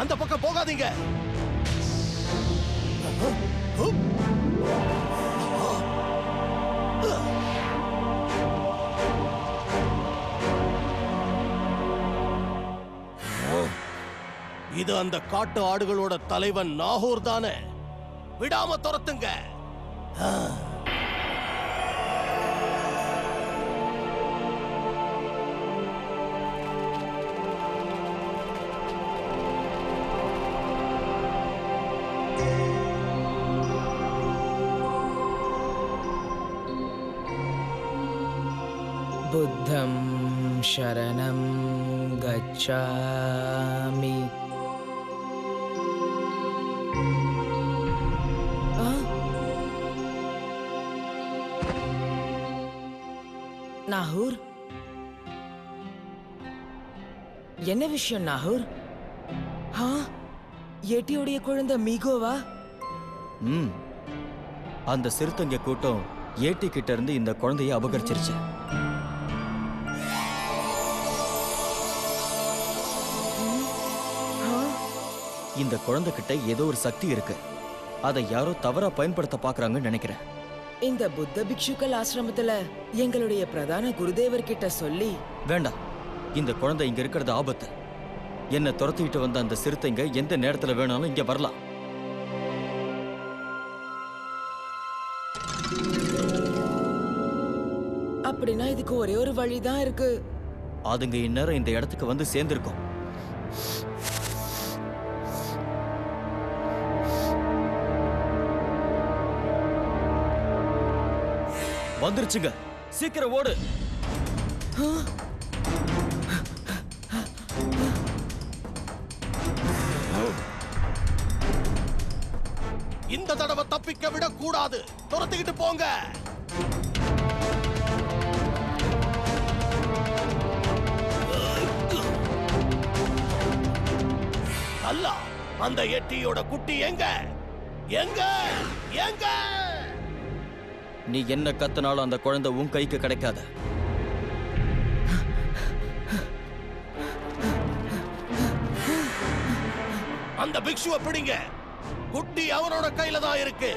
அந்த பக்கம் போகாதீங்க. இது அந்த காட்டு ஆடுகளோட தலைவன் நாகூர் தானே. விடாம துரத்துங்க. புத்தம் சரணம் கச்சாமி. நாகூர், என்ன விஷயம் நாகூர்? ஏட்டியோடைய குழந்தை மீகோவா? அந்த சிறுத்தைங்க கூட்டம் ஏட்டி கிட்ட இருந்து இந்த குழந்தைய அபகரிச்சிருச்சு. இந்த குழந்தை கிட்ட ஏதோ ஒரு சக்தி இருக்கு. அதை யாரோ தவறா பயன்படுத்த பாக்குறாங்கன்னு நினைக்கிறேன். இந்த புத்த பிக்ஷுக்கள் ஆசிரமத்துல எங்களுடைய பிரதான குருதேவர் கிட்ட சொல்லி. வேண்டாம், இந்த குழந்தை இங்க இருக்கிறது ஆபத்து. என்ன துரத்திட்டு வந்த அந்த சிறுத்தைங்க எந்த நேரத்துல வேணாலும் இங்க வரலாம். அப்படின்னா இதுக்கு ஒரே ஒரு வழிதான் இருக்கு. அதுங்க இந்நேரம் இந்த இடத்துக்கு வந்து சேர்ந்திருக்கும். வந்துருச்சுங்க, சீக்கிரம் ஓடு. இந்த தடவை தப்பிக்க விட கூடாது. துரத்திக்கிட்டு போங்க. அல்ல, அந்த எட்டியோட குட்டி எங்க எங்க எங்க? நீ என்ன கத்துனாலும் அந்த குழந்தை உன் கைக்கு கிடைக்காத. அந்த பிக்ஷுவை பிடிங்க. குட்டி அவனோட கையில தான் இருக்கு.